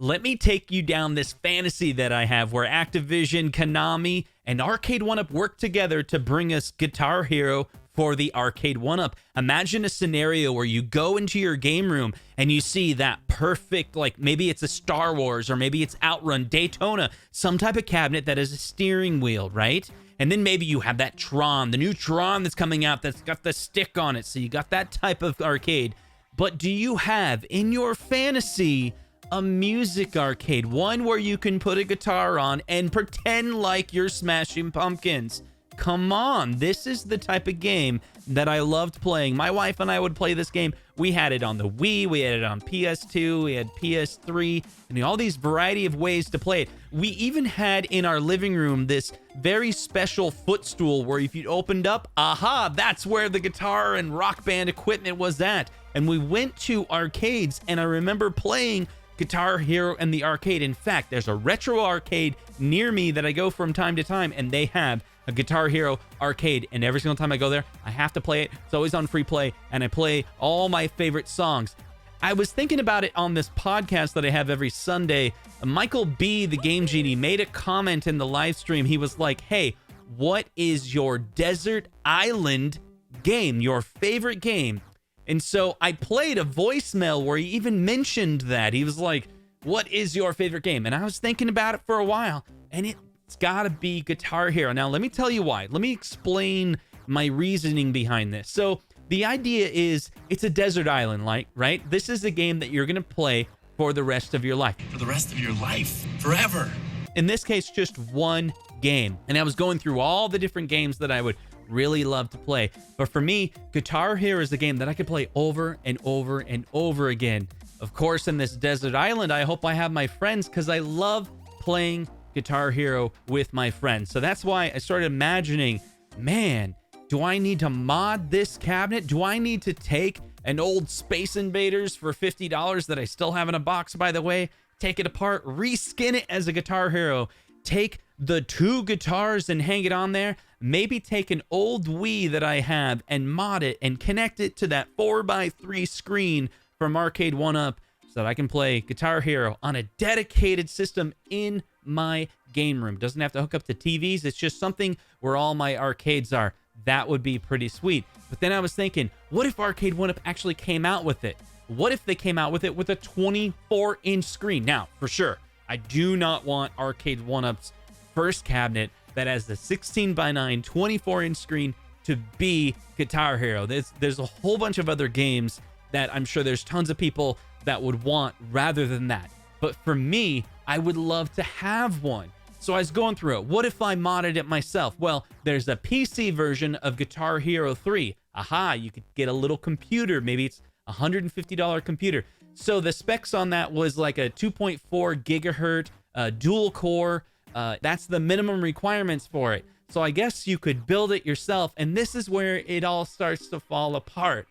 Let me take you down this fantasy that I have where Activision, Konami, and Arcade1up work together to bring us Guitar Hero for the Arcade1up. Imagine a scenario where you go into your game room and you see that perfect, like maybe it's a Star Wars or maybe it's Outrun, Daytona, some type of cabinet that has a steering wheel, right? And then maybe you have that Tron, the new Tron that's coming out that's got the stick on it. So you got that type of arcade. But do you have in your fantasy a music arcade, one where you can put a guitar on and pretend like you're smashing pumpkins? Come on, this is the type of game that I loved playing. My wife and I would play this game. We had it on the Wii, we had it on PS2, we had PS3, and all these variety of ways to play it. We even had in our living room this very special footstool where if you opened up, aha, that's where the guitar and rock band equipment was at. And we went to arcades, and I remember playing Guitar Hero and the arcade. In fact, there's a retro arcade near me that I go from time to time, and they have a Guitar Hero arcade, and every single time I go there, I have to play it. It's always on free play, and I play all my favorite songs. I was thinking about it on this podcast that I have every Sunday. Michael B, the Game Genie, made a comment in the live stream. He was like, hey, what is your desert island game, your favorite game? And so I played a voicemail where he even mentioned that. He was like, what is your favorite game? And I was thinking about it for a while, and it's got to be Guitar Hero. Now, let me tell you why. Let me explain my reasoning behind this. So the idea is it's a desert island, like, right? This is a game that you're going to play for the rest of your life. For the rest of your life, forever. In this case, just one game. And I was going through all the different games that I would really love to play. But for me, Guitar Hero is a game that I could play over and over and over again. Of course, in this desert island, I hope I have my friends because I love playing Guitar Hero with my friends. So that's why I started imagining, man, do I need to mod this cabinet? Do I need to take an old Space Invaders for $50 that I still have in a box, by the way, take it apart, reskin it as a Guitar Hero, take the two guitars and hang it on there, maybe take an old Wii that I have and mod it and connect it to that 4x3 screen from Arcade1up so that I can play Guitar Hero on a dedicated system in my game room. Doesn't have to hook up to TVs. It's just something where all my arcades are. That would be pretty sweet. But then I was thinking, what if Arcade1up actually came out with it? What if they came out with it with a 24-inch screen? Now, for sure, I do not want Arcade1up's first cabinet that has the 16:9 24-inch screen to be Guitar Hero. There's a whole bunch of other games that I'm sure there's tons of people that would want rather than that. But for me, I would love to have one. So I was going through it. What if I modded it myself? Well, there's a PC version of Guitar Hero 3. Aha, you could get a little computer. Maybe it's a $150 computer. So the specs on that was like a 2.4 gigahertz dual core. That's the minimum requirements for it. So I guess you could build it yourself. And this is where it all starts to fall apart.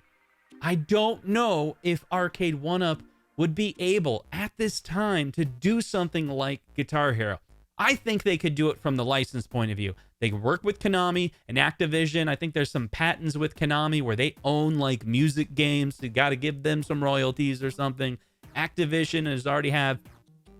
I don't know if Arcade1up would be able at this time to do something like Guitar Hero. I think they could do it from the license point of view. They could work with Konami and Activision. I think there's some patents with Konami where they own like music games. You got to give them some royalties or something. Activision has already have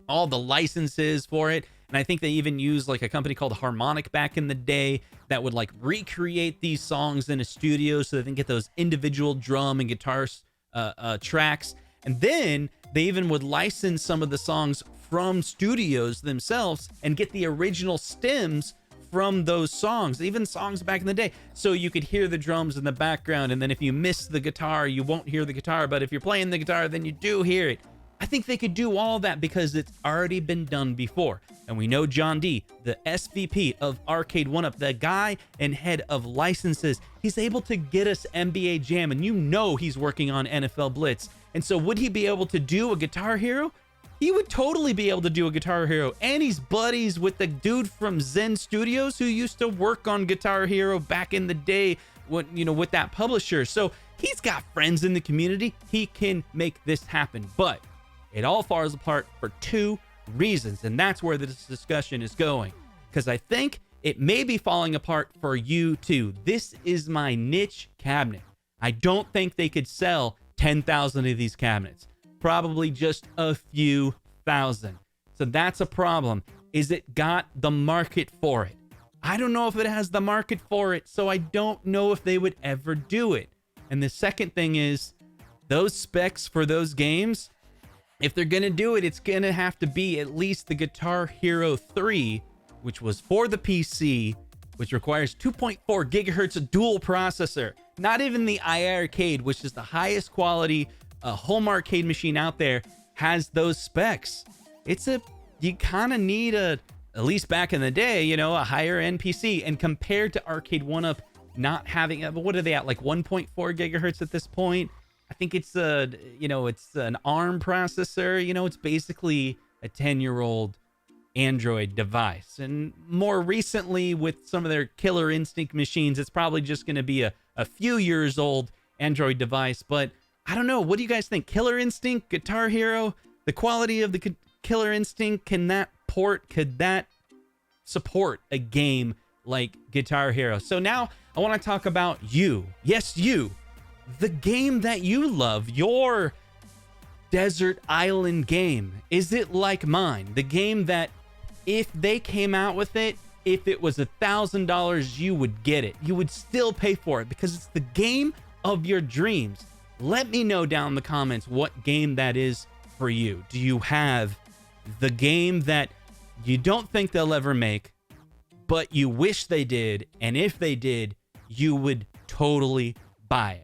all the licenses for it. And I think they even used like a company called Harmonic back in the day that would like recreate these songs in a studio so they can get those individual drum and guitar tracks. And then they even would license some of the songs from studios themselves and get the original stems from those songs, even songs back in the day. So you could hear the drums in the background. And then if you miss the guitar, you won't hear the guitar. But if you're playing the guitar, then you do hear it. I think they could do all that because it's already been done before. And we know John D, the SVP of Arcade1up, the guy and head of licenses, he's able to get us NBA Jam, and you know he's working on NFL Blitz. And so would he be able to do a Guitar Hero? He would totally be able to do a Guitar Hero. And he's buddies with the dude from Zen Studios who used to work on Guitar Hero back in the day with that publisher. So he's got friends in the community. He can make this happen. But it all falls apart for two reasons, and that's where this discussion is going. Because I think it may be falling apart for you too. This is my niche cabinet. I don't think they could sell 10,000 of these cabinets. Probably just a few $4,000. So that's a problem. Is it got the market for it? I don't know if it has the market for it, so I don't know if they would ever do it. And the second thing is, those specs for those games, if they're going to do it, it's going to have to be at least the Guitar Hero 3, which was for the PC, which requires 2.4 gigahertz dual processor. Not even the iArcade, which is the highest quality home arcade machine out there, has those specs. You kind of need at least back in the day, a higher end PC. And compared to Arcade1up not having, what are they at, like 1.4 gigahertz at this point? I think it's it's an ARM processor. It's basically a 10-year-old Android device. And more recently, with some of their Killer Instinct machines, it's probably just going to be a few years old Android device. But I don't know. What do you guys think? Killer Instinct, Guitar Hero, the quality of the Killer Instinct, could that support a game like Guitar Hero? So now I want to talk about you. Yes, you. The game that you love, your desert island game. Is it like mine? The game that if they came out with it, if it was $1,000, you would get it. You would still pay for it because it's the game of your dreams. Let me know down in the comments what game that is for you. Do you have the game that you don't think they'll ever make, but you wish they did? And if they did, you would totally buy it.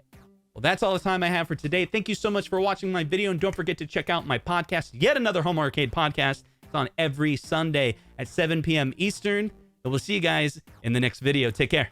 Well, that's all the time I have for today. Thank you so much for watching my video, and don't forget to check out my podcast, yet another home arcade podcast. It's on every Sunday at 7 p.m. Eastern. And we'll see you guys in the next video. Take care.